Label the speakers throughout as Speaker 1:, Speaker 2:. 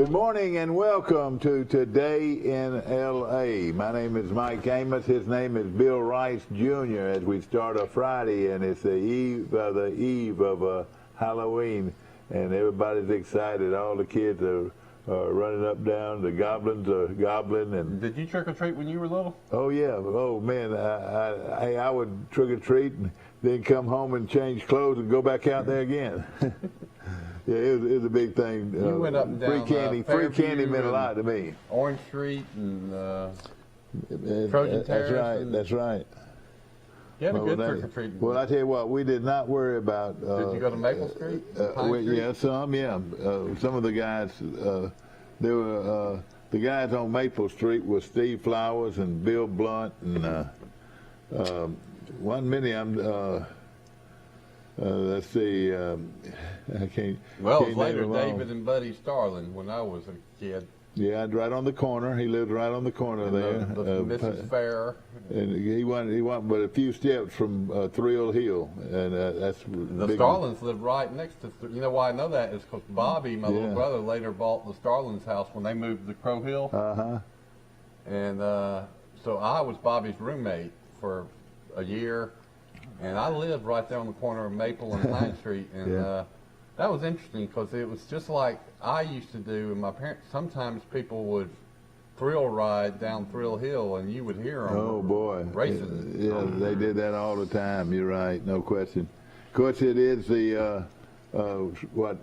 Speaker 1: Good morning and welcome to Today in L.A. My name is Mike Amos. His name is Bill Rice Jr. as we start a Friday, and it's the eve of Halloween, and everybody's excited. All the kids are running up down. The goblins are gobbling. And
Speaker 2: did you trick or treat when you were little?
Speaker 1: Oh yeah. Oh man, I would trick or treat and then come home and change clothes and go back out there again. Yeah, it was a big thing.
Speaker 2: You went up and down.
Speaker 1: Free candy meant a lot to me.
Speaker 2: Orange Street and Trojan Terrace.
Speaker 1: That's right.
Speaker 2: You had a good trick or treating.
Speaker 1: Well, I tell you what, we did not worry about.
Speaker 2: Did you go to Maple Street?
Speaker 1: Yeah, some. Yeah, some of the guys. There were the guys on Maple Street was Steve Flowers and Bill Blunt and one many of them. Let's see. I can't.
Speaker 2: Well, it was later David and Buddy Starling when I was a kid.
Speaker 1: Yeah, right on the corner. He lived right on the corner
Speaker 2: and
Speaker 1: there.
Speaker 2: Mrs. Fair.
Speaker 1: And he went but a few steps from Thrill Hill, and that's
Speaker 2: the Starlings lived right next to. You know why I know that is because Bobby, my little brother, later bought the Starlings house when they moved to Crow Hill. And so I was Bobby's roommate for a year. And I lived right there on the corner of Maple and Pine Street, and that was interesting because it was just like I used to do. And my parents, sometimes people would thrill ride down Thrill Hill, and you would hear them.
Speaker 1: Oh boy,
Speaker 2: racing!
Speaker 1: Yeah, they did that all the time. You're right, no question. Of course, it is the what?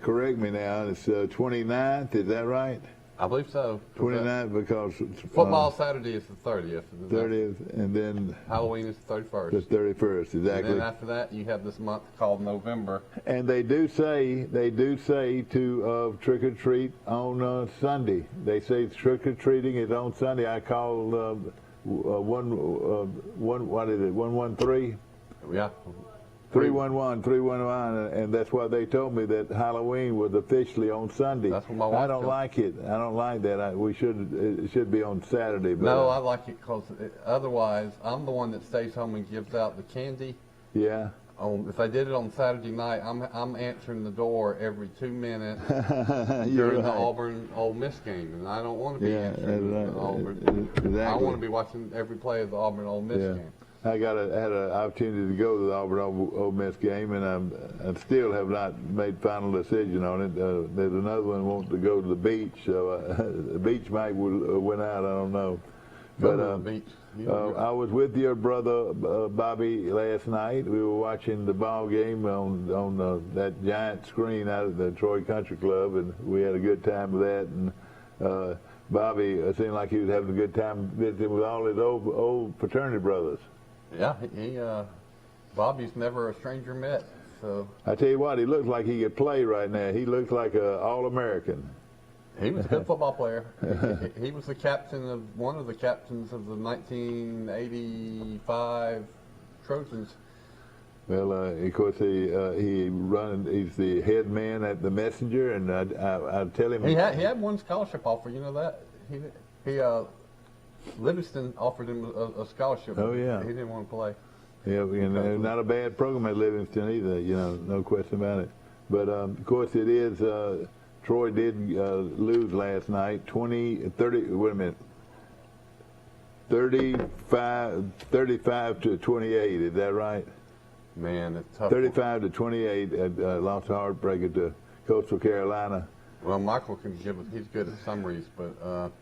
Speaker 1: Correct me now. It's 29th. Is that right?
Speaker 2: I believe so.
Speaker 1: 29th because
Speaker 2: football Saturday is the 30th.
Speaker 1: 30th, and then
Speaker 2: Halloween is the 31st.
Speaker 1: The 31st, exactly.
Speaker 2: And then after that, you have this month called November.
Speaker 1: And they do say to trick or treat on Sunday. They say trick or treating is on Sunday. I called 113.
Speaker 2: Yeah.
Speaker 1: 311, and that's why they told me that Halloween was officially on Sunday.
Speaker 2: That's what my wife
Speaker 1: I don't like it. I don't like that. It should be on Saturday. But,
Speaker 2: no, I like it because otherwise I'm the one that stays home and gives out the candy.
Speaker 1: Yeah.
Speaker 2: If I did it on Saturday night, I'm answering the door every 2 minutes during the Auburn Ole Miss game, and I don't want to be answering the Auburn.
Speaker 1: Exactly.
Speaker 2: I want to be watching every play of the Auburn Ole Miss game.
Speaker 1: I had an opportunity to go to the Auburn Ole Miss game, and I still have not made final decision on it. There's another one wanting to go to the beach, so the beach might win out. I don't know.
Speaker 2: Go to the beach.
Speaker 1: I was with your brother Bobby last night. We were watching the ball game on that giant screen out at the Troy Country Club, and we had a good time with that. And Bobby seemed like he was having a good time visiting with all his old fraternity brothers.
Speaker 2: Yeah, Bobby's never a stranger met. So
Speaker 1: I tell you what, he looks like he could play right now. He looks like an All-American.
Speaker 2: He was a good football player. He was the captain of one of the captains of the 1985 Trojans.
Speaker 1: Well, of course, he's the head man at the Messenger, and I tell him
Speaker 2: he had one scholarship offer. You know that Livingston offered him a scholarship.
Speaker 1: Oh yeah,
Speaker 2: he didn't want to play.
Speaker 1: Yeah, and not a bad program at Livingston either. You know, no question about it. But of course, it is. Troy did lose last night, 35 to 28. Is that right?
Speaker 2: Man, it's tough.
Speaker 1: 35 to 28. Lost a heartbreaker to Coastal Carolina.
Speaker 2: Well, Michael can give it. He's good at summaries, but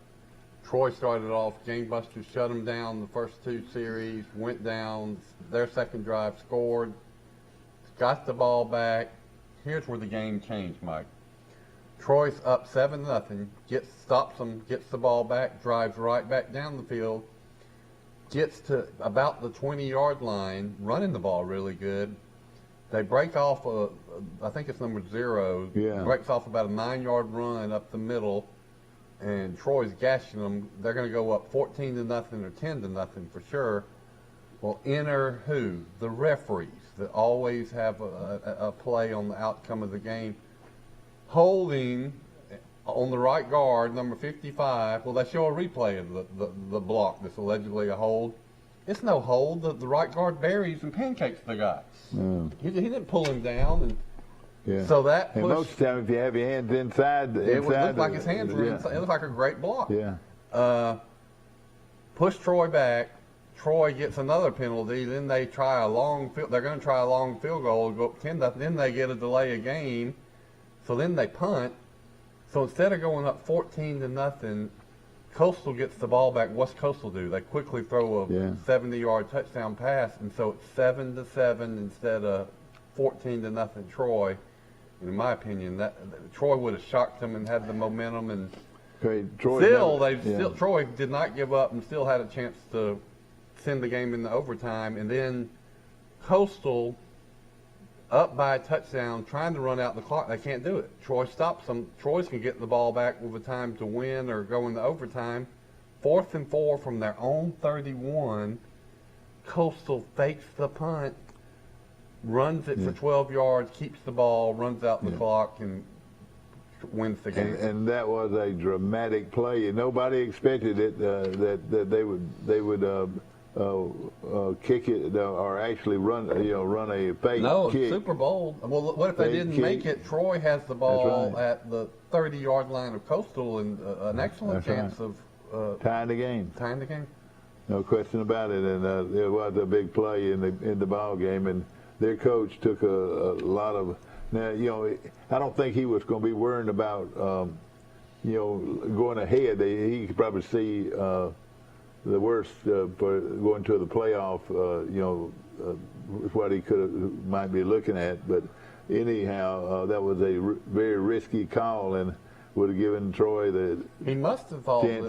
Speaker 2: Troy started off gangbusters, shut them down the first two series, went down. Their second drive, scored, got the ball back. Here's where the game changed, Mike. Troy's up 7-0, stops them, gets the ball back, drives right back down the field, gets to about the 20-yard line, running the ball really good. They break off, I think it's number 0, breaks off about a 9-yard run up the middle, and Troy's gashing them. They're going to go up 14-0 or 10-0 for sure. Well, enter who? The referees that always have a play on the outcome of the game. Holding on the right guard, number 55. Well, they show a replay of the block that's allegedly a hold. It's no hold. The right guard buries and pancakes the guy. He didn't pull him down. And
Speaker 1: Yeah.
Speaker 2: So that
Speaker 1: and most of the time, if you have your hands inside,
Speaker 2: it would look like his hands were inside. It looked like a great block.
Speaker 1: Yeah.
Speaker 2: Push Troy back. Troy gets another penalty. Then they try a long field. They're going to try a long field goal to go up 10-0. Then they get a delay of game. So then they punt. So instead of going up 14-0, Coastal gets the ball back. What's Coastal do? They quickly throw a 70-yard touchdown pass, and so it's 7-7 instead of 14-0 Troy. And in my opinion, that Troy would have shocked them and had the momentum. And Troy did not give up and still had a chance to send the game into overtime. And then Coastal, up by a touchdown, trying to run out the clock. They can't do it. Troy stops them. Troy's can get the ball back with a time to win or go into overtime. 4th and 4 from their own 31. Coastal fakes the punt, runs it for 12 yards, keeps the ball, runs out the clock, and wins the game.
Speaker 1: And that was a dramatic play, and nobody expected it that they would kick it or actually run a fake kick.
Speaker 2: Super Bowl. Well, what if they didn't make it? Troy has the ball at the 30-yard line of Coastal and an excellent chance of
Speaker 1: tying the game.
Speaker 2: Tying the game.
Speaker 1: No question about it, and it was a big play in the ball game, and their coach took a lot of. Now, I don't think he was going to be worrying about going ahead. He could probably see the worst for going to the playoff, what he might be looking at. But anyhow, that was a very risky call and would have given Troy the chance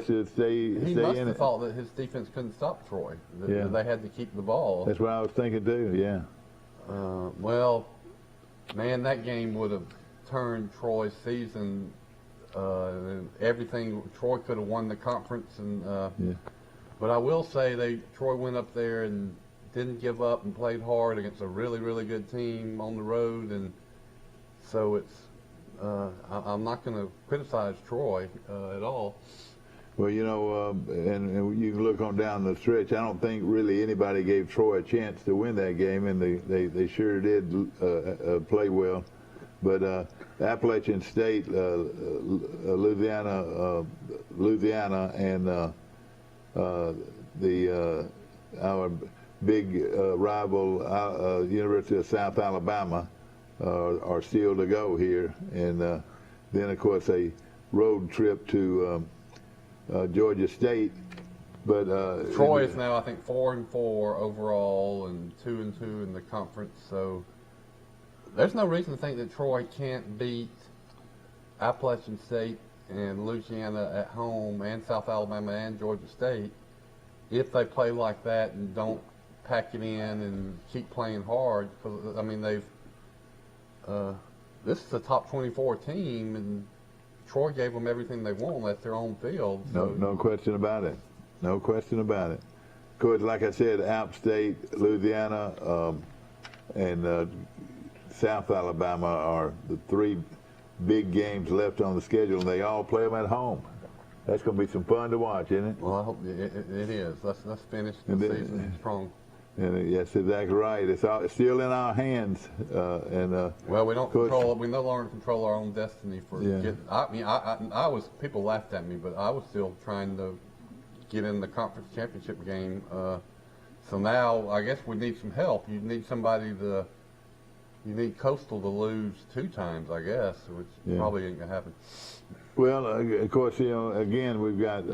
Speaker 1: to stay in it. He must
Speaker 2: have thought that his defense couldn't stop Troy. That they had to keep the ball.
Speaker 1: That's what I was thinking too, yeah.
Speaker 2: Well, man, that game would have turned Troy's season. Everything. Troy could have won the conference and. But I will say Troy went up there and didn't give up and played hard against a really, really good team on the road, and so it's I'm not going to criticize Troy at all.
Speaker 1: Well, and you can look on down the stretch. I don't think really anybody gave Troy a chance to win that game, and they sure did play well. But Appalachian State, Louisiana, and our big rival, University of South Alabama, are still to go here, and then of course a road trip to Georgia State. But
Speaker 2: Troy is now, I think, 4-4 overall and 2-2 in the conference. So there's no reason to think that Troy can't beat Appalachian State and Louisiana at home and South Alabama and Georgia State if they play like that and don't pack it in and keep playing hard. Because I mean, this is a top 24 team, and Troy gave them everything they want at their own field. So.
Speaker 1: No question about it. No question about it. Of course, like I said, App State, Louisiana, and South Alabama are the three big games left on the schedule, and they all play them at home. That's going to be some fun to watch, isn't it?
Speaker 2: Well, I hope it is. Let's finish the season strong.
Speaker 1: And that's exactly right. It's still in our hands.
Speaker 2: Well, we don't control. We no longer control our own destiny. I was. People laughed at me, but I was still trying to get in the conference championship game. So now, I guess we need some help. You need somebody to. You need Coastal to lose 2 times, I guess, which probably ain't gonna happen.
Speaker 1: Well, of course, again, we've got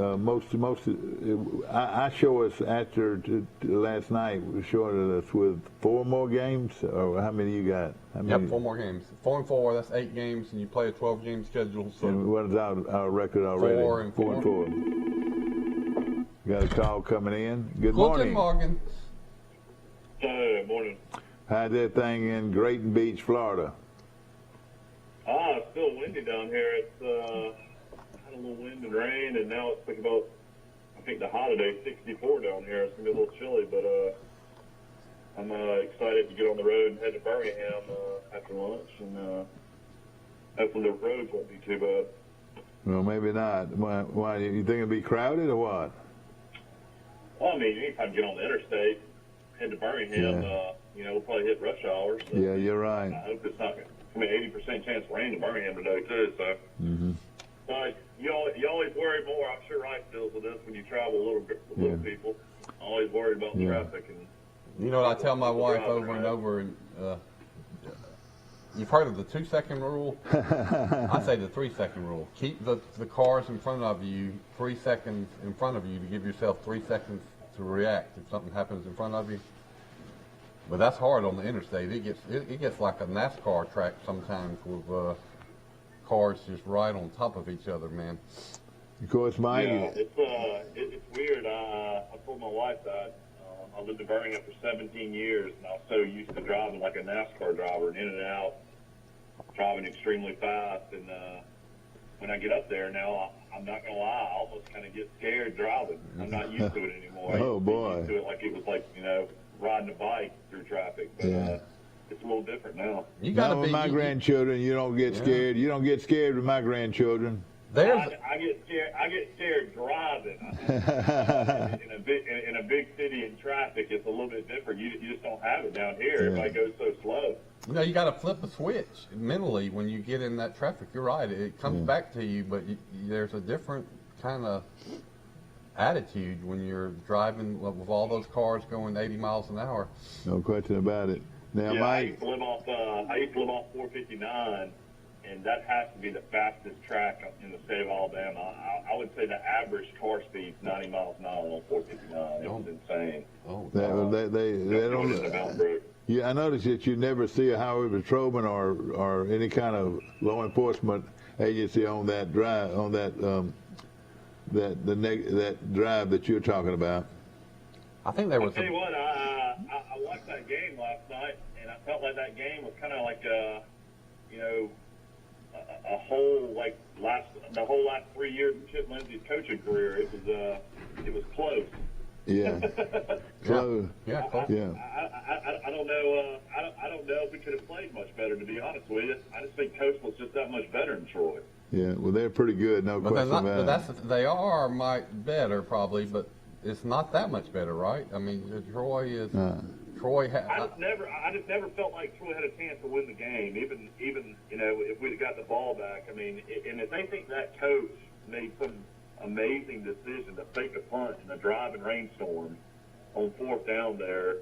Speaker 1: I show us after last night, we showed us with 4 more games, or how many you got?
Speaker 2: Yep, 4 more games. 4-4, that's 8 games, and you play a 12-game schedule. So
Speaker 1: and what is our record already?
Speaker 2: 4-4.
Speaker 1: Got a call coming in. Good morning.
Speaker 2: Guten Morgen.
Speaker 3: Good morning.
Speaker 1: How's that thing in Grayton Beach, Florida?
Speaker 3: It's still windy down here. It's had a little wind and rain, and now it's like about, I think the high today, 64 down here. It's going to be a little chilly, but I'm excited to get on the road and head to Birmingham after lunch, and hopefully the roads won't be too bad.
Speaker 1: Well, maybe not. Why you think it'll be crowded or what?
Speaker 3: Well, I mean, anytime you get on the interstate, head to Birmingham, we'll probably hit rush hours. So
Speaker 1: yeah, you're right.
Speaker 3: I hope it's not 80% chance of rain in Birmingham today too. So, but you always worry more. I'm sure Rice deals with this when you travel a little bit with little people. Always worried about traffic and.
Speaker 2: You know what I tell my wife over and over, and you've heard of the 2-second rule? I say the 3-second rule. Keep the cars in front of you 3 seconds in front of you to give yourself 3 seconds to react if something happens in front of you. But that's hard on the interstate. It gets like a NASCAR track sometimes with cars just right on top of each other, man.
Speaker 1: Of course, Mike.
Speaker 3: Yeah, it's weird. I told my wife that. I lived in Birmingham for 17 years, and I was so used to driving like a NASCAR driver, and in and out, driving extremely fast. And when I get up there now, I'm not gonna lie, I almost kind of get scared driving. I'm not used to it anymore.
Speaker 1: Oh boy!
Speaker 3: Used to it like it was like riding a bike through traffic, but it's a little different now.
Speaker 2: You gotta
Speaker 1: with my grandchildren, you don't get scared. You don't get scared with my grandchildren.
Speaker 3: I get scared. I get scared driving. in a big city in traffic, it's a little bit different. You just don't have it down here. Everybody goes so slow.
Speaker 2: You got to flip a switch mentally when you get in that traffic. You're right. It comes back to you, but there's a different kind of attitude when you're driving with all those cars going 80 miles an hour.
Speaker 1: No question about it. Now, Mike.
Speaker 3: I used to live off 459. And that has to be the fastest track in the state of Alabama. I would say the average car speed is 90 miles an hour on 459. It was insane.
Speaker 1: They don't. Yeah, I noticed that you never see a highway patrolman or any kind of law enforcement agency on that drive that drive that you're talking about.
Speaker 2: I think there was.
Speaker 3: I'll tell you what, I watched that game last night, and I felt like that game was kind of like a whole last 3 years of Chip Lindsey's coaching career. It was close.
Speaker 1: Yeah. Close.
Speaker 2: Yeah. Close.
Speaker 3: I don't know. I don't know if we could have played much better. To be honest with you, I just think Coastal's just that much better than Troy.
Speaker 1: Yeah. Well, they're pretty good. No question about it.
Speaker 2: They are better probably, but it's not that much better, right? I mean, Troy is.
Speaker 3: I just never felt like Troy had a chance to win the game, even if we'd have got the ball back. I mean, and if they think that coach made some amazing decision to fake a punt in a driving rainstorm on 4th down there,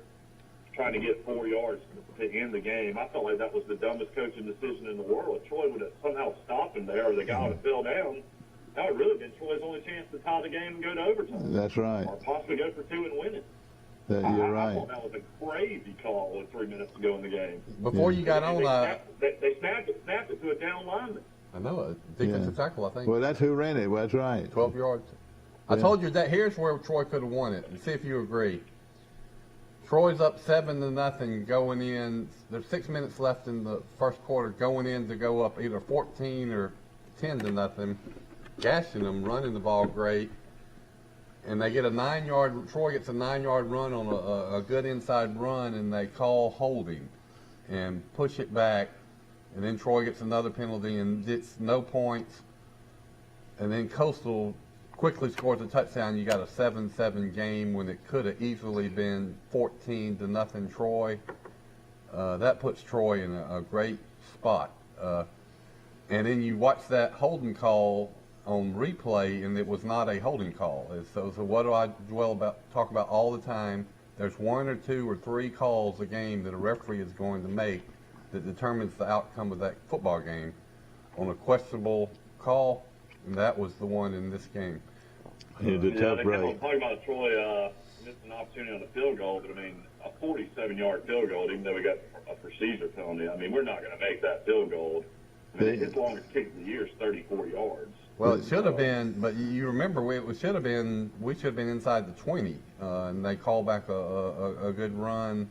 Speaker 3: trying to get 4 yards to end the game, I felt like that was the dumbest coaching decision in the world. If Troy would have somehow stopped him there, or the guy would have fell down, that would really been Troy's only chance to tie the game and go to overtime.
Speaker 1: That's right.
Speaker 3: Or possibly go for 2 and win it.
Speaker 1: You're right.
Speaker 3: I thought that was a crazy call with 3 minutes to go in the game.
Speaker 2: Before you got on,
Speaker 3: they snapped it to a down lineman.
Speaker 2: I know, a defensive tackle, I think.
Speaker 1: Well, that's who ran it. That's right.
Speaker 2: 12 yards. I told you that here's where Troy could have won it. And see if you agree. Troy's up 7-0 going in. There's 6 minutes left in the first quarter going in to go up either 14 or 10-0. Gashing them, running the ball great. And they get Troy gets a 9-yard run on a good inside run, and they call holding and push it back. And then Troy gets another penalty, and it's no points. And then Coastal quickly scores a touchdown. You got a 7-7 game when it could have easily been 14-0 Troy. That puts Troy in a great spot. And then you watch that holding call on replay, and it was not a holding call. So what do I talk about all the time? There's 1 or 2 or 3 calls a game that a referee is going to make that determines the outcome of that football game on a questionable call, and that was the one in this game.
Speaker 1: It's a tough break.
Speaker 3: Talking about Troy missed an opportunity on the field goal, but I mean, a 47-yard field goal, even though we got a procedure penalty, I mean, we're not going to make that field goal. I mean, his longest kick of the year is 34 yards.
Speaker 2: Well, it should have been, but you remember we should have been inside the 20, and they call back a good run,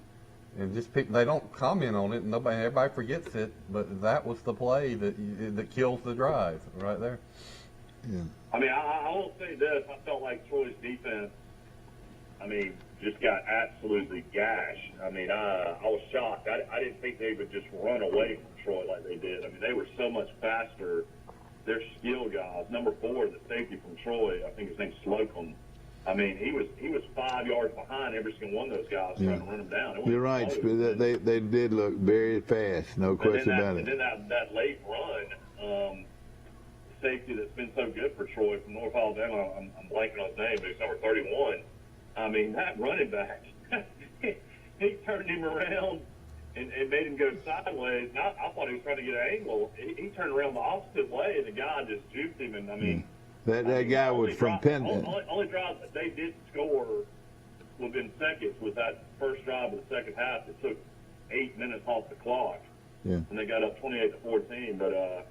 Speaker 2: and just they don't comment on it, and everybody forgets it, but that was the play that kills the drive right there.
Speaker 1: Yeah.
Speaker 3: I mean, I will say this: I felt like Troy's defense, just got absolutely gashed. I mean, I was shocked. I didn't think they would just run away from Troy like they did. I mean, they were so much faster. Their skill guys, number 4, the safety from Troy, I think his name's Slocum. I mean, he was 5 yards behind every single one of those guys trying to run them down.
Speaker 1: You're right. They did look very fast, no question about it.
Speaker 3: And then that late run, safety that's been so good for Troy from North Alabama, I'm blanking on his name, but he's number 31. I mean, that running back, he turned him around and made him go sideways. And I thought he was trying to get an angle. He turned around the opposite way, and the guy just juked him. And I mean,
Speaker 1: that guy was from Penn.
Speaker 3: Only drive that they did score within seconds was that first drive of the second half. It took 8 minutes off the clock, and they got up 28-14. But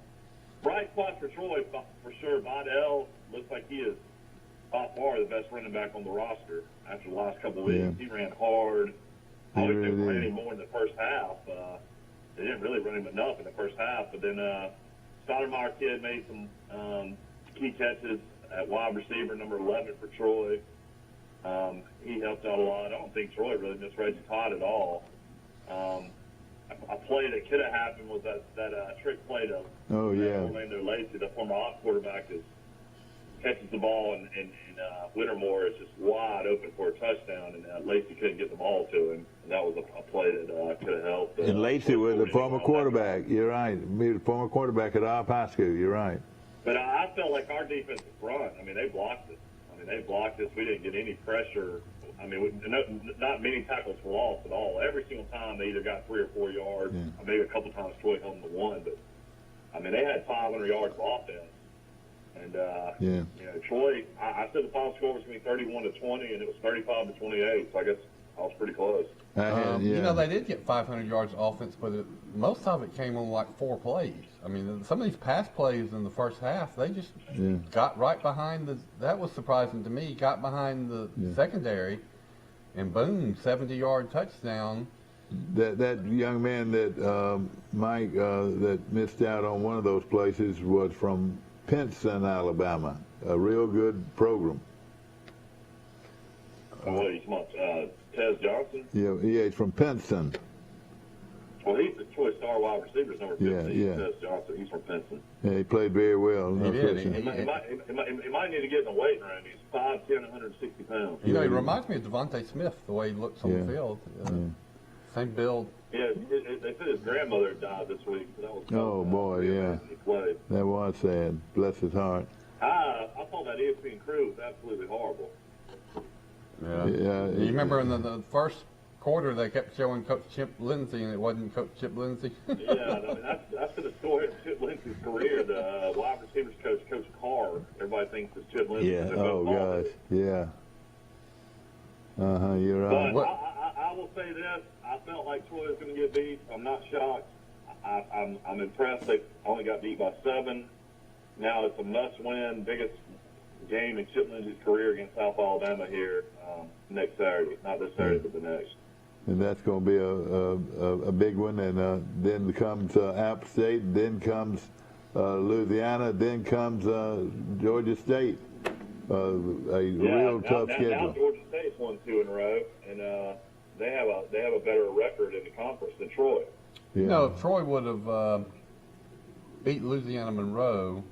Speaker 3: bright spot for Troy for sure. Vidal looks like he is by far the best running back on the roster after the last couple of weeks. He ran hard. I wish they ran him more in the first half. They didn't really run him enough in the first half. But then Stoudemire kid made some key catches at wide receiver, number 11 for Troy. He helped out a lot. I don't think Troy really missed Reggie Todd at all. A play that could have happened was that trick play to Orlando Lacey, the former Ox quarterback, catches the ball, and Whittemore is just wide open for a touchdown, and Lacey couldn't get the ball to him. And that was a play that could have helped.
Speaker 1: And Lacey was a former quarterback. You're right. He was a former quarterback at Opp High School. You're right.
Speaker 3: But I felt like our defensive front, I mean, they blocked us. We didn't get any pressure. I mean, not many tackles for loss at all. Every single time they either got 3 or 4 yards. Maybe a couple times Troy held them to 1. But, I mean, they had 500 yards of offense. And, you know, Troy, I said the final score was going to be 31-20, and it was 35-28. So I guess I was pretty close.
Speaker 2: You know, they did get 500 yards of offense, but most of it came on like 4 plays. I mean, some of these pass plays in the first half, they just got right behind that was surprising to me, got behind the secondary, and boom, 70-yard touchdown.
Speaker 1: That young man that Mike that missed out on one of those places was from Pinson, Alabama, a real good program.
Speaker 3: What he's Tez Johnson?
Speaker 1: Yeah, he's from Pinson.
Speaker 3: Well, he's the Troy star wide receiver, number 15. Tez Johnson. He's from Pinson.
Speaker 1: Yeah, he played very well.
Speaker 2: He did.
Speaker 3: He might need to get in the weight room. He's 5'10", 160 pounds.
Speaker 2: You know, he reminds me of Devontae Smith, the way he looks on the field. Same build.
Speaker 3: Yeah, they said his grandmother died this week. So that was
Speaker 1: boy,
Speaker 3: He played.
Speaker 1: That was sad. Bless his heart.
Speaker 3: I thought that ESPN crew was absolutely horrible.
Speaker 2: Yeah. You remember in the first quarter they kept showing Coach Chip Lindsey, and it wasn't Coach Chip Lindsey.
Speaker 3: I mean that's the story of Chip Lindsey's career. The wide receivers coach, Coach Carr. Everybody thinks it's Chip Lindsey.
Speaker 1: Yeah. Oh gosh. Yeah. You're right.
Speaker 3: But I will say this: I felt like Troy was going to get beat. I'm not shocked. I'm impressed. They only got beat by 7. Now it's a must-win, biggest game in Chip Lindsey's career against South Alabama here next Saturday. Not this Saturday, but the next.
Speaker 1: And that's going to be a big one. And then comes App State, then comes Louisiana, then comes Georgia State. Real tough schedule.
Speaker 3: Now Georgia State's won 2 in a row, and they have a better record in the conference than Troy.
Speaker 2: Yeah. You know, if Troy would have beat Louisiana Monroe,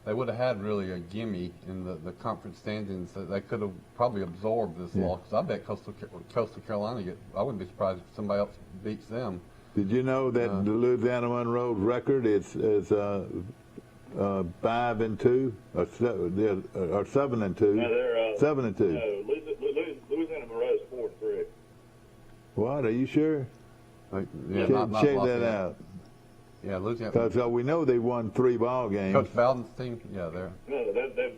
Speaker 2: they would have had really a gimme in the conference standings. They could have probably absorbed this loss. I bet Coastal Carolina I wouldn't be surprised if somebody else beats them.
Speaker 1: Did you know that the Louisiana Monroe's record is 5-2 or 7-2?
Speaker 3: No, they're
Speaker 1: 7-2.
Speaker 3: No, Louisiana Monroe's 4-3.
Speaker 1: What? Are you sure?
Speaker 2: Not
Speaker 1: check that out.
Speaker 2: Yeah, Louisiana.
Speaker 1: Because we know they won 3 ball games.
Speaker 2: Coach Bowden's team, they're.
Speaker 3: No,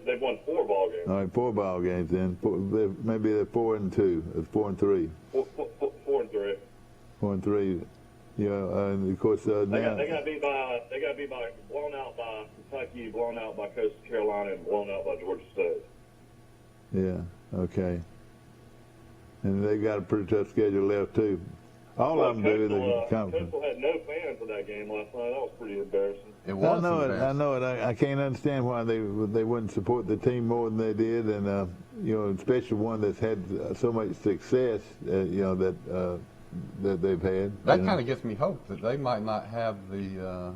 Speaker 3: they've won 4 ball games.
Speaker 1: All right, 4 ball games then. Maybe they're 4-2. It's 4-3.
Speaker 3: 4-3.
Speaker 1: 4-3. Yeah, and of course now
Speaker 3: they got beat by blown out by Kentucky, blown out by Coastal Carolina, and blown out by Georgia State.
Speaker 1: Yeah. Okay. And they got a pretty tough schedule left too. All of them do.
Speaker 3: Coastal had no fans for that game last night. That was pretty embarrassing.
Speaker 2: It was.
Speaker 1: I know it. I can't understand why they wouldn't support the team more than they did, and especially one that's had so much success. That they've had.
Speaker 2: That kind of gives me hope that they might not have the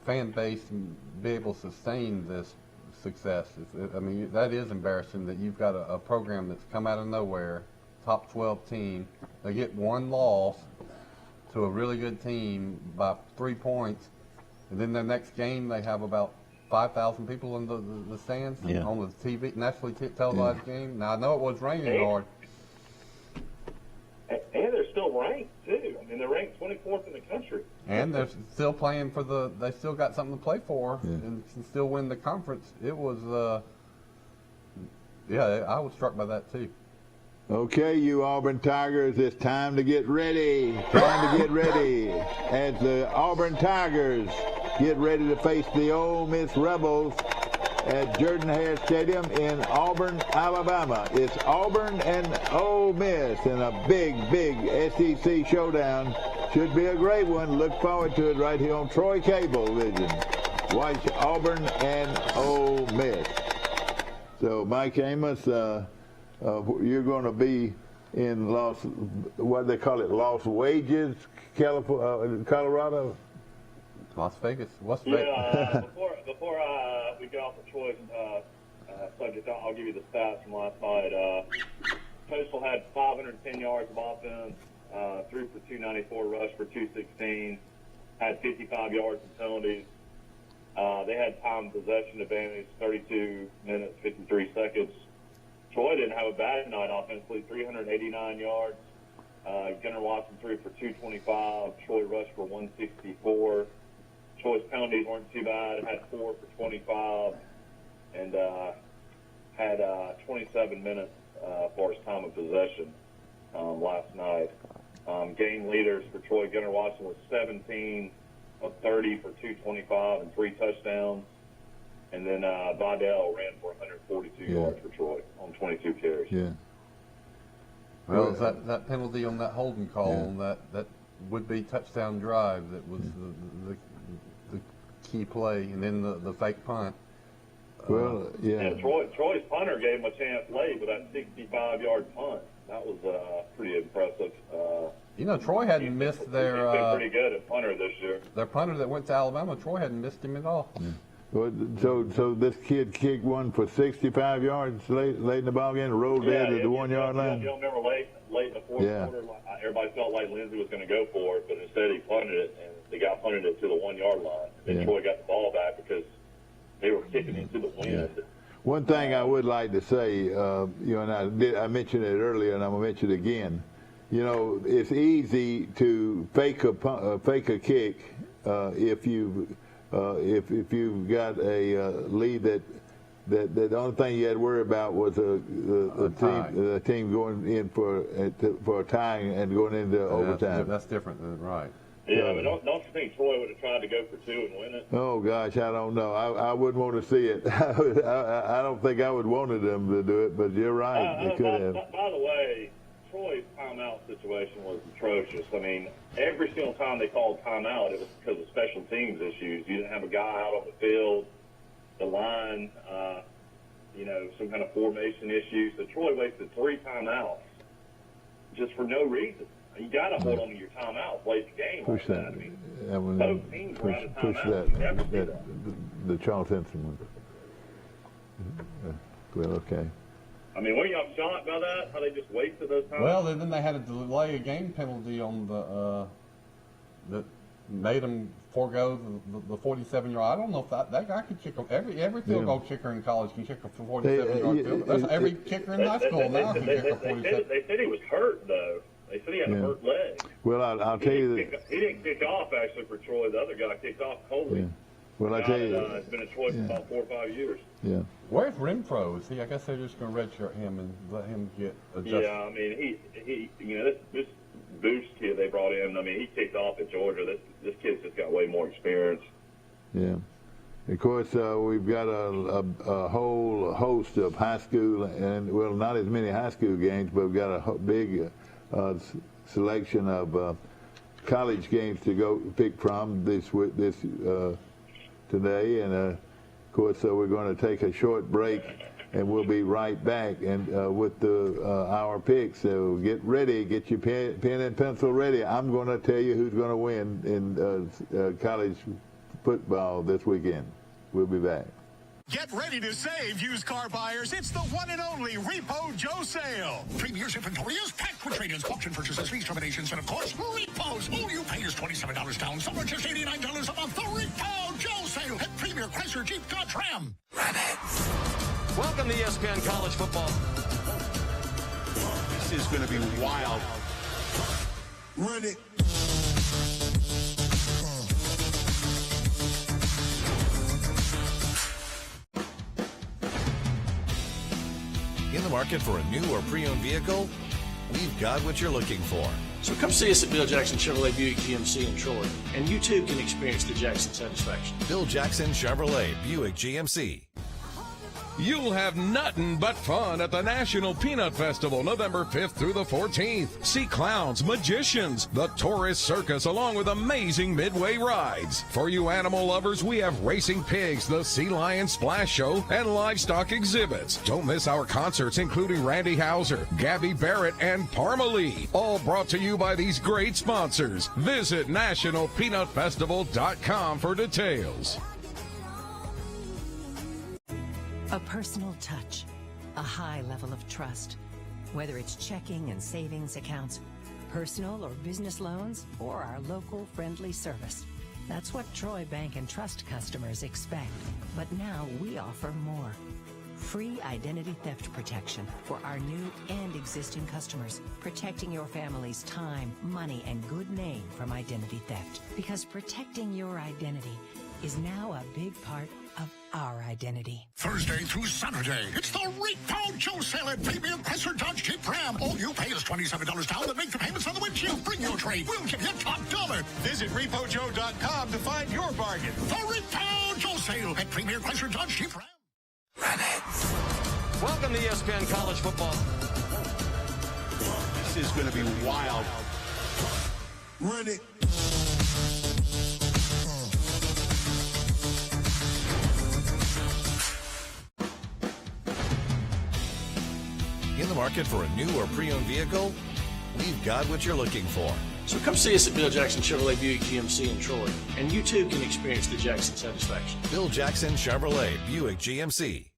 Speaker 2: fan base and be able to sustain this success. I mean, that is embarrassing that you've got a program that's come out of nowhere, top 12 team. They get one loss to a really good team by 3 points, and then the next game they have about 5,000 people in the stands on the TV, nationally televised game. Now, I know it was raining hard.
Speaker 3: And they're still ranked, too. I mean, they're ranked 24th in the country.
Speaker 2: And they're still playing for they still got something to play for and can still win the conference. It was, I was struck by that, too.
Speaker 1: Okay, you Auburn Tigers, it's time to get ready. Time to get ready. As the Auburn Tigers get ready to face the Ole Miss Rebels at Jordan-Hare Stadium in Auburn, Alabama. It's Auburn and Ole Miss in a big, big SEC showdown. Should be a great one. Look forward to it right here on Troy Cablevision. Watch Auburn and Ole Miss. So, Mike Amos, you're going to be in what they call it, Las Wages, Colorado?
Speaker 2: Las Vegas. West
Speaker 3: Vegas.
Speaker 2: Yeah,
Speaker 3: before we get off the Troy subject, I'll give you the stats from last night. Coastal had 510 yards of offense, threw for 294, rushed for 216, had 55 yards in penalties. They had time possession advantage, 32 minutes, 53 seconds. Troy didn't have a bad night offensively, 389 yards. Gunnar Watson threw for 225. Troy rushed for 164. Troy's penalties weren't too bad. Had 4 for 25 and had 27 minutes for his time of possession last night. Game leaders for Troy, Gunnar Watson was 17 of 30 for 225 and 3 touchdowns. And then Vidal ran for 142 yards for Troy on 22 carries.
Speaker 1: Yeah.
Speaker 2: Well, that penalty on that holding call on that would-be touchdown drive that was the key play, and then the fake punt.
Speaker 3: And Troy's punter gave him a chance late with that 65-yard punt. That was pretty impressive.
Speaker 2: Troy hadn't missed their.
Speaker 3: He's been pretty good at punter this year.
Speaker 2: Their punter that went to Alabama, Troy hadn't missed him at all.
Speaker 1: Yeah. Well, so this kid kicked one for 65 yards late in the ball game, rolled dead at the 1 yard line.
Speaker 3: You don't remember late in the fourth quarter, everybody felt like Lindsey was going to go for it, but instead he punted it, and the guy punted it to the 1 yard line. And then Troy got the ball back because they were kicking into the wind.
Speaker 1: Yeah. One thing I would like to say, and I mentioned it earlier, and I'm gonna mention it again. It's easy to fake a kick if you've got a lead that the only thing you had to worry about was the team going in for a tie and going into overtime.
Speaker 2: That's different than right.
Speaker 3: Yeah, but don't you think Troy would have tried to go for 2 and win it?
Speaker 1: Oh gosh, I don't know. I wouldn't want to see it. I don't think I would wanted them to do it, but you're right. They could have.
Speaker 3: By the way, Troy's timeout situation was atrocious. I mean, every single time they called timeout, it was because of special teams issues. You didn't have a guy out on the field, the line, some kind of formation issue. So Troy wasted 3 timeouts just for no reason. You got to hold on to your timeout, play the game.
Speaker 1: Push that.
Speaker 3: I mean,
Speaker 1: both
Speaker 3: teams were out of
Speaker 1: push
Speaker 3: timeout.
Speaker 1: The Charles Henson one. Well, okay.
Speaker 3: I mean, were you shocked by that? How they just wasted those timeouts?
Speaker 2: Well, then they had a delay a game penalty on that made them forego the 47-yard. I don't know if that guy could kick every field goal kicker in college can kick a 47-yard field. That's every kicker in high school now can kick a 47.
Speaker 3: They said he was hurt though. They said he had a hurt leg.
Speaker 1: Well, I'll tell you that
Speaker 3: he didn't kick off actually for Troy. The other guy kicked off Coley.
Speaker 1: Yeah. Well, I tell you,
Speaker 3: it's been a Troy for about 4 or 5 years.
Speaker 1: Yeah.
Speaker 2: Where's Renfro? Is he? I guess they're just going to redshirt him and let him get adjusted.
Speaker 3: Yeah, I mean, he this Boost kid they brought in. I mean, he kicked off at Georgia. This kid's just got way more experience.
Speaker 1: Yeah. Of course, we've got a whole host of high school and not as many high school games, but we've got a big selection of college games to go pick from this today, and of course we're going to take a short break, and we'll be right back and with our picks. So get ready, get your pen and pencil ready. I'm going to tell you who's going to win in college football this weekend. We'll be back.
Speaker 4: Get ready to save, used car buyers. It's the one and only Repo Joe sale.
Speaker 5: Premier's inventory is packed with trade-ins, auction purchases, lease terminations, and of course, repos. All you pay is $27 down. Some are just $89 a month. The Repo Joe sale at Premier Chrysler Jeep Dodge Ram.
Speaker 6: Welcome to ESPN College Football.
Speaker 7: This is going to be wild.
Speaker 5: Run it.
Speaker 8: In the market for a new or pre-owned vehicle? We've got what you're looking for.
Speaker 9: So come see us at Bill Jackson Chevrolet Buick GMC in Troy, and you too can experience the Jackson satisfaction.
Speaker 8: Bill Jackson Chevrolet Buick GMC.
Speaker 10: You'll have nothing but fun at the National Peanut Festival, November 5th through the 14th. See clowns, magicians, the tourist circus, along with amazing midway rides. For you animal lovers, we have racing pigs, the Sea Lion Splash Show, and livestock exhibits. Don't miss our concerts, including Randy Houser, Gabby Barrett, and Parmalee. All brought to you by these great sponsors. Visit nationalpeanutfestival.com for details.
Speaker 11: A personal touch, a high level of trust. Whether it's checking and savings accounts, personal or business loans, or our local friendly service. That's what Troy Bank and Trust customers expect. But now we offer more. Free identity theft protection for our new and existing customers, protecting your family's time, money, and good name from identity theft. Because protecting your identity is now a big part of our identity.
Speaker 5: Thursday through Saturday, it's the Repo Joe sale at Premier Chrysler Dodge Jeep Ram. All you pay is $27 down and make the payments on the windshield. Bring your trade. We'll give you top dollar.
Speaker 4: Visit RepoJoe.com to find your bargain.
Speaker 5: The Repo Joe sale at Premier Chrysler Dodge Jeep Ram.
Speaker 6: Welcome to ESPN College Football.
Speaker 7: This is going to be wild.
Speaker 5: Run it.
Speaker 8: In the market for a new or pre-owned vehicle? We've got what you're looking for.
Speaker 9: So come see us at Bill Jackson Chevrolet Buick GMC in Troy, and you too can experience the Jackson satisfaction.
Speaker 8: Bill Jackson Chevrolet Buick GMC.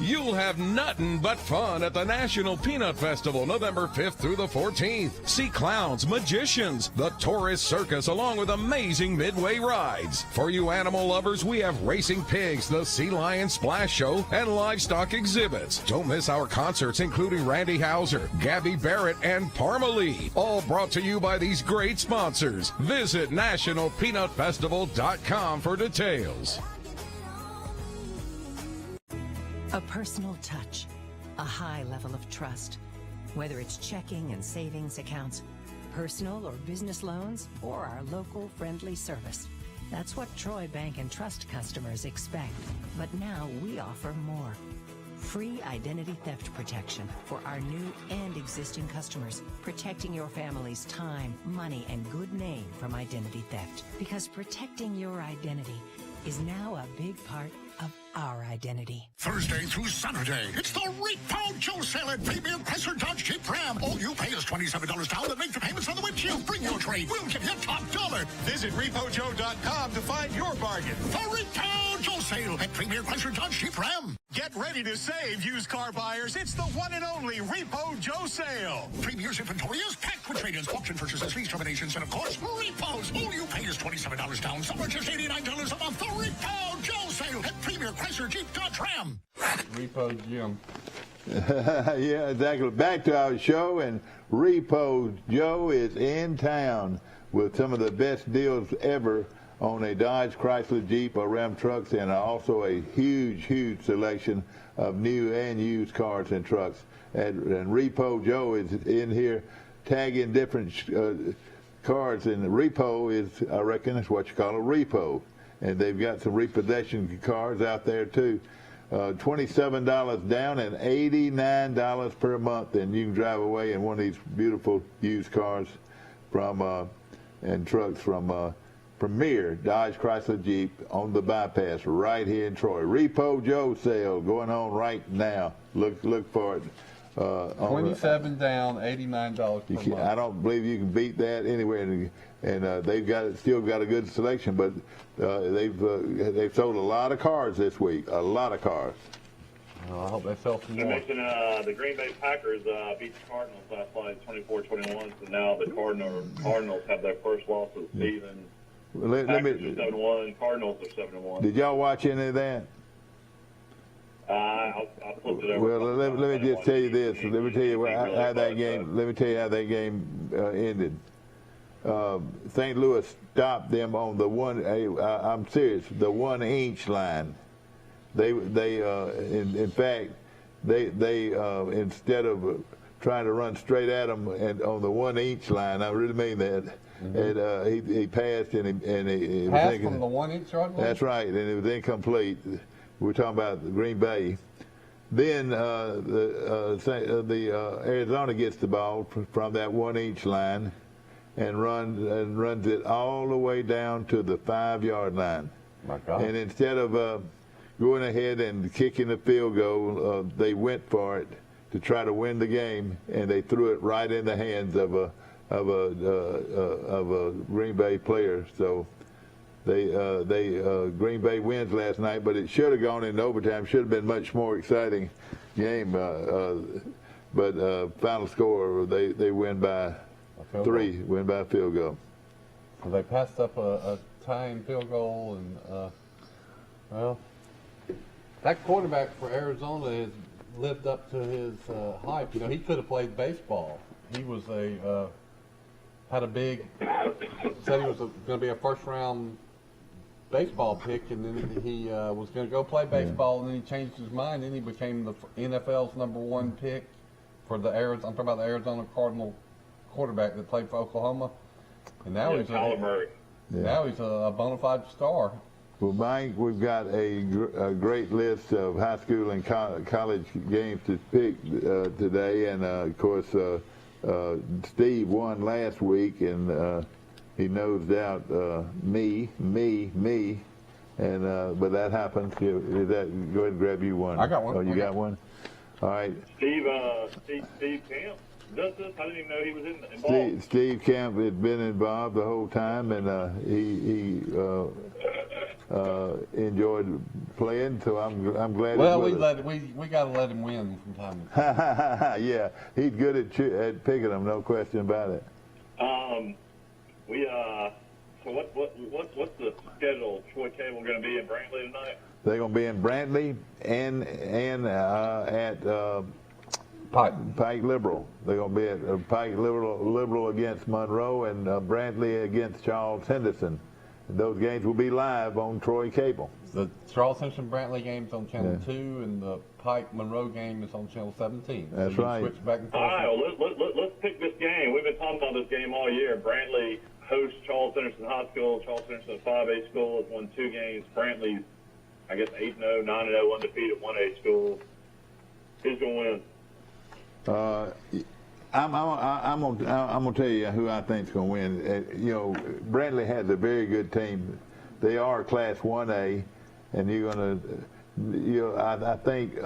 Speaker 10: You'll have nothing but fun at the National Peanut Festival, November 5th through the 14th. See clowns, magicians, the tourist circus, along with amazing midway rides. For you animal lovers, we have racing pigs, the Sea Lion Splash Show, and livestock exhibits. Don't miss our concerts, including Randy Houser, Gabby Barrett, and Parmalee. All brought to you by these great sponsors. Visit nationalpeanutfestival.com for details.
Speaker 11: A personal touch, a high level of trust. Whether it's checking and savings accounts, personal or business loans, or our local friendly service. That's what Troy Bank and Trust customers expect. But now we offer more. Free identity theft protection for our new and existing customers, protecting your family's time, money, and good name from identity theft. Because protecting your identity is now a big part of our identity.
Speaker 5: Thursday through Saturday, it's the Repo Joe sale at Premier Chrysler Dodge Jeep Ram. All you pay is $27 down and make the payments on the windshield. Bring your trade. We'll give you top dollar.
Speaker 4: Visit RepoJoe.com to find your bargain.
Speaker 5: The Repo Joe sale at Premier Chrysler Dodge Jeep Ram.
Speaker 4: Get ready to save, used car buyers. It's the one and only Repo Joe sale.
Speaker 5: Premier's inventory is packed with trade-ins, auction purchases, lease terminations, and of course, repos. All you pay is $27 down. Some are just $89 a month. The Repo Joe sale at Premier Chrysler Jeep Dodge Ram.
Speaker 2: Repo Jim.
Speaker 1: Yeah, exactly. Back to our show, and Repo Joe is in town with some of the best deals ever on a Dodge, Chrysler, Jeep, or Ram trucks, and also a huge selection of new and used cars and trucks. And Repo Joe is in here tagging different cars, and the repo is, I reckon, is what you call a repo. And they've got some repossession cars out there too. $27 down and $89 per month, and you can drive away in one of these beautiful used cars from and trucks from Premier Dodge, Chrysler, Jeep on the bypass right here in Troy. Repo Joe sale going on right now. Look for it
Speaker 2: 27 down, $89 per month.
Speaker 1: I don't believe you can beat that anywhere, and they've still got a good selection. But they've sold a lot of cars this week, a lot of cars.
Speaker 2: I hope they sell some
Speaker 3: They
Speaker 2: more.
Speaker 3: mentioned the Green Bay Packers beat the Cardinals last night, 24-21. So now the Cardinals have their first loss of the season. Packers are 7-1. Cardinals are 7-1.
Speaker 1: Did y'all watch any of that?
Speaker 3: I flipped it over.
Speaker 1: Well, let me just tell you this. Let me tell you how that game. Let me tell you how that game ended. St. Louis stopped them on the one. I'm serious. The 1 inch line. In fact, instead of trying to run straight at them and on the 1 inch line, I really mean that. Mm-hmm. And he passed and he
Speaker 2: passed from the 1 inch yard line.
Speaker 1: That's right, and it was incomplete. We're talking about the Green Bay. Then Arizona gets the ball from that 1 inch line and runs it all the way down to the 5 yard line.
Speaker 2: My God.
Speaker 1: And instead of going ahead and kicking the field goal, they went for it to try to win the game, and they threw it right in the hands of a Green Bay player. So Green Bay wins last night, but it should have gone into overtime. Should have been much more exciting game. But final score, they win by 3, win by a field goal.
Speaker 2: Well, they passed up a tying field goal, and well, that quarterback for Arizona has lived up to his hype. You know, he could have played baseball. He was said he was going to be a first-round baseball pick, and then he was going to go play baseball, and then he changed his mind, and he became the NFL's #1 pick for the Arizona. I'm talking about the Arizona Cardinal quarterback that played for Oklahoma, and now he's a bona fide star.
Speaker 1: Well, Mike, we've got a great list of high school and college games to pick today, and of course, Steve won last week, and he nosed out me, and but that happens. Go ahead and grab you one.
Speaker 2: I got one.
Speaker 1: Oh, you got one? All right.
Speaker 3: Steve Camp does this? I didn't even know he was involved.
Speaker 1: Steve Camp had been involved the whole time, and he enjoyed playing. So I'm glad.
Speaker 2: Well, we got to let him win from time to time.
Speaker 1: Yeah, he's good at picking them, no question about it.
Speaker 3: So what's the schedule? Troy Cable going to be in Brantley tonight?
Speaker 1: They're going to be in Brantley and at Pike Liberal. They're going to be at Pike Liberal against Monroe, and Brantley against Charles Henderson. And those games will be live on Troy Cable.
Speaker 2: The Charles Henderson Brantley game is on Channel 2, and the Pike Monroe game is on Channel 17.
Speaker 1: That's
Speaker 2: so
Speaker 1: right.
Speaker 2: Switch back and forth.
Speaker 3: All right, well, let's pick this game. We've been talking about this game all year. Brantley hosts Charles Henderson High School. Charles Henderson 5A school has won 2 games. Brantley's, I guess, 8-0, 9-0, undefeated 1A school. Who's going to win?
Speaker 1: I'm gonna tell you who I think's gonna win. You know, Brantley has a very good team. They are Class 1A, and you're gonna, I think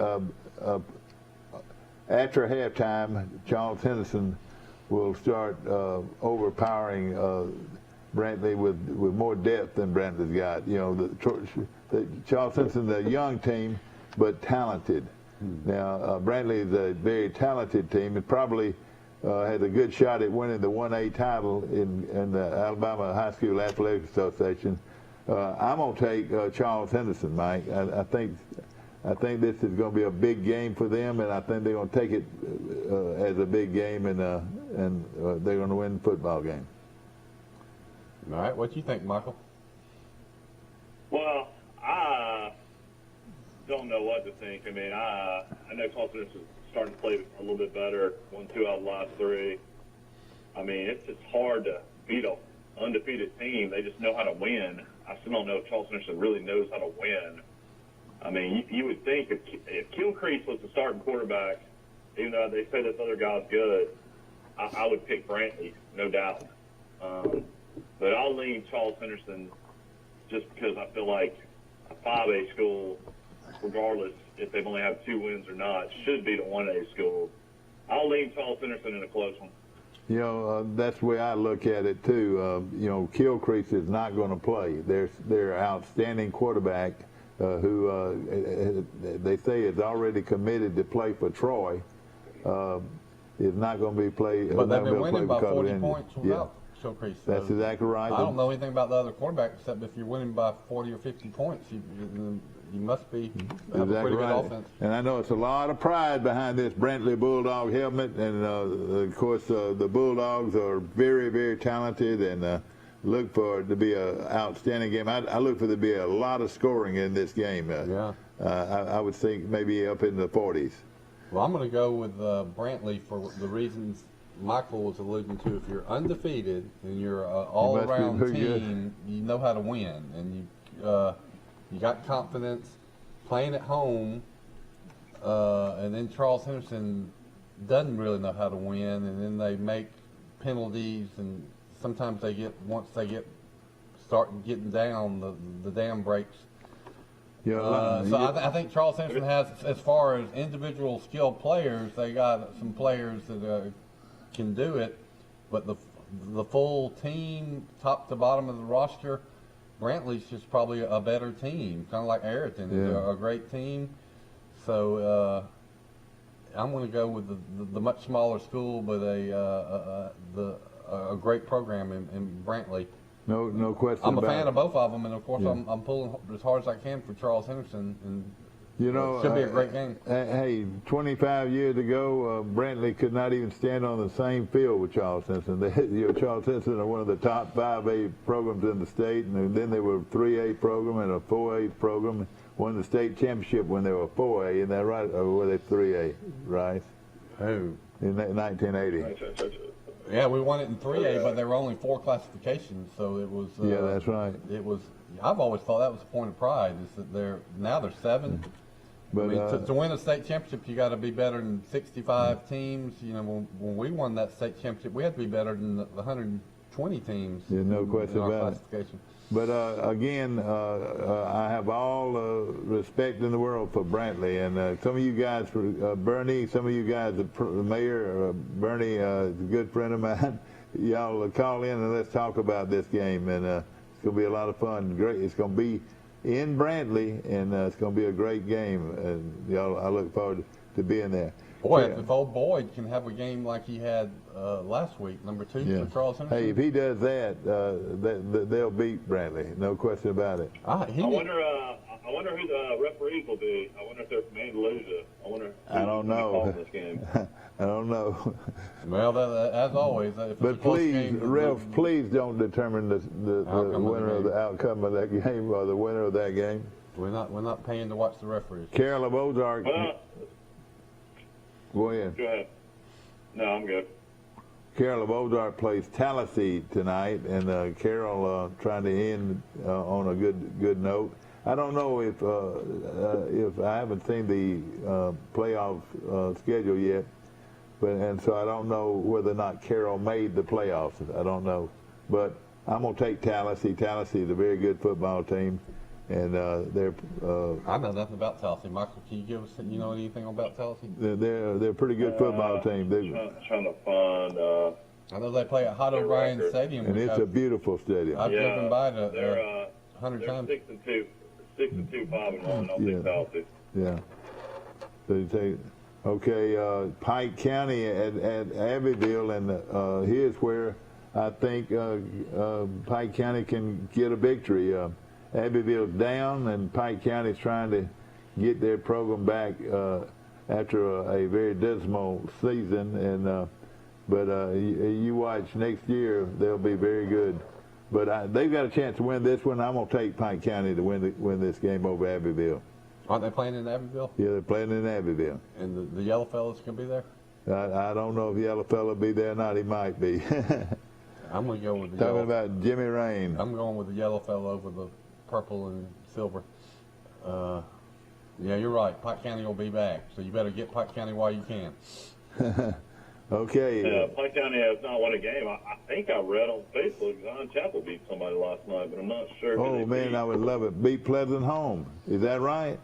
Speaker 1: after halftime, Charles Henderson will start overpowering Brantley with more depth than Brantley's got. You know, the Charles Henderson's a young team, but talented. Now, Brantley is a very talented team. It probably has a good shot at winning the 1A title in the Alabama High School Athletic Association. I'm going to take Charles Henderson, Mike. I think this is going to be a big game for them, and I think they're going to take it as a big game, and they're going to win the football game.
Speaker 2: All right, what do you think, Michael?
Speaker 3: Well, I don't know what to think. I mean, I know Charles Henderson is starting to play a little bit better, won 2 out of the last 3. I mean, it's just hard to beat an undefeated team. They just know how to win. I still don't know if Charles Henderson really knows how to win. I mean, you would think if Kilcrease was the starting quarterback, even though they say this other guy's good, I would pick Brantley, no doubt. But I'll lean Charles Henderson just because I feel like a 5A school, regardless if they've only have 2 wins or not, should be the 1A school. I'll lean Charles Henderson in a close one.
Speaker 1: You know, that's the way I look at it too. You know, Gilchrist is not going to play. Their outstanding quarterback, who they say is already committed to play for Troy, is not going to be played.
Speaker 2: But they've been winning by 40 points without Gilchrist.
Speaker 1: That's exactly right.
Speaker 2: I don't know anything about the other quarterback except if you're winning by 40 or 50 points, you must be have a pretty good offense.
Speaker 1: And I know it's a lot of pride behind this Brantley Bulldog helmet, and of course the Bulldogs are very, very talented, and look for it to be an outstanding game. I look for there to be a lot of scoring in this game. I would think maybe up in the 40s.
Speaker 2: Well, I'm going to go with Brantley for the reasons Michael was alluding to. If you're undefeated and you're an all-around team, you know how to win, and you got confidence playing at home, and then Charles Henderson doesn't really know how to win, and then they make penalties, and sometimes once they start getting down, the dam breaks. I think Charles Henderson has, as far as individual skilled players, they got some players that can do it, but the full team, top to bottom of the roster, Brantley's just probably a better team, kind of like Ayrton. They're a great team. So I'm going to go with the much smaller school, but a great program in Brantley.
Speaker 1: No question.
Speaker 2: I'm a fan of both of them, and of course I'm pulling as hard as I can for Charles Henderson. And it should be a great game.
Speaker 1: Hey, 25 years ago, Brantley could not even stand on the same field with Charles Henderson. Charles Henderson are one of the top 5A programs in the state, and then they were a 3A program and a 4A program. Won the state championship when they were 4A, isn't that right? Or were they 3A, right?
Speaker 2: Who?
Speaker 1: In 1980.
Speaker 2: Yeah, we won it in 3A, but there were only 4 classifications, so it was.
Speaker 1: Yeah, that's right.
Speaker 2: It was. I've always thought that was a point of pride. Is that now they're 7. But I mean, to win a state championship, you got to be better than 65 teams. You know, when we won that state championship, we had to be better than the 120 teams.
Speaker 1: Yeah, no question
Speaker 2: in our
Speaker 1: about
Speaker 2: classification.
Speaker 1: But again, I have all respect in the world for Brantley, and some of you guys, Bernie, some of you guys, the mayor, Bernie, is a good friend of mine. Y'all call in and let's talk about this game, and it's going to be a lot of fun. Great, it's going to be in Brantley, and it's going to be a great game, and y'all, I look forward to being there.
Speaker 2: Boy, if old Boyd can have a game like he had last week, number 2 for Charles Henderson.
Speaker 1: Hey, if he does that, they'll beat Brantley, no question about it.
Speaker 3: I wonder who the referees will be. I wonder if they're from Andalusia. I don't know. This game.
Speaker 1: I don't know.
Speaker 2: Well, as always,
Speaker 1: but please, refs, please don't determine the winner of the outcome of that game or the winner of that game.
Speaker 2: We're not paying to watch the referees.
Speaker 1: Carol of Ozark. Go ahead.
Speaker 3: Go ahead. No, I'm good.
Speaker 1: Carol of Ozark plays Tallahassee tonight, and Carol trying to end on a good note. I don't know if I haven't seen the playoff schedule yet, and so I don't know whether or not Carol made the playoffs. I don't know, but I'm gonna take Tallahassee. Tallahassee is a very good football team. And they're.
Speaker 2: I know nothing about Tallahassee. Michael, can you give us anything about Tallahassee?
Speaker 1: They're a pretty good football team.
Speaker 3: Trying to find.
Speaker 2: I know they play at Hot O'Brien Stadium,
Speaker 1: and it's a beautiful stadium.
Speaker 2: I've driven by it 100 times.
Speaker 3: 6-2, 6-2, 5-1. I'll take Tallahassee.
Speaker 1: Yeah. So you take. Okay, Pike County at Abbeville, and here's where I think Pike County can get a victory. Abbeville's down, and Pike County's trying to get their program back after a very dismal season. And but you watch next year; they'll be very good. But they've got a chance to win this one. I'm gonna take Pike County to win this game over Abbeville.
Speaker 2: Aren't they playing in Abbeville?
Speaker 1: Yeah, they're playing in Abbeville.
Speaker 2: And the Yellow Fellas can be there?
Speaker 1: I don't know if Yellow Fella will be there or not. He might be.
Speaker 2: I'm going to go with the
Speaker 1: Talking about Jimmy Rain.
Speaker 2: I'm going with the Yellow Fella over the purple and silver. Yeah, you're right. Pike County will be back, so you better get Pike County while you can.
Speaker 1: Okay.
Speaker 3: Pike County has not won a game. I think I read on Facebook Zion Chapel beat somebody last night, but I'm not sure.
Speaker 1: Oh, man, I would love it. Beat Pleasant Home. Is that right?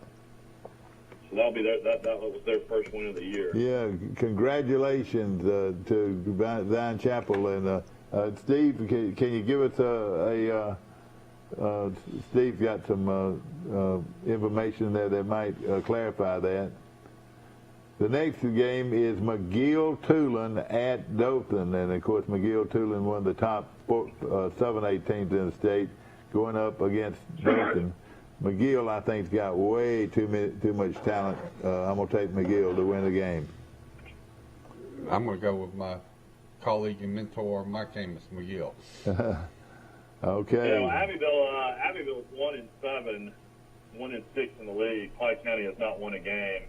Speaker 3: So that'll be that was their first win of the year.
Speaker 1: Yeah, congratulations to Zion Chapel. And Steve, can you give us Steve got some information there that might clarify that. The next game is McGill-Tulane at Dothan, and of course McGill-Tulane, one of the top 7A teams in the state, going up against Dothan. McGill, I think, has got way too much talent. I'm going to take McGill to win the game.
Speaker 2: I'm going to go with my colleague and mentor, Mike Amos, McGill.
Speaker 1: Okay.
Speaker 3: You know, Abbeville's 1-7, 1-6 in the league. Clyde County has not won a game.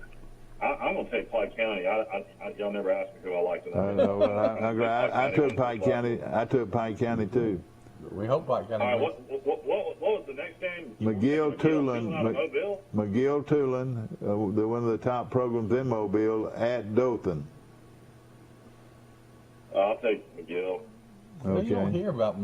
Speaker 3: I'm going to take Clyde County. Y'all never asked me who I liked.
Speaker 1: I know. Well, I took Pike County. I took Pike County too.
Speaker 2: We hope Pike County.
Speaker 3: All right. What was the next game?
Speaker 1: McGill-Tulane.
Speaker 3: McGill-Tulane,
Speaker 1: they're one of the top programs in Mobile at Dothan.
Speaker 3: I'll take McGill.
Speaker 2: You don't hear about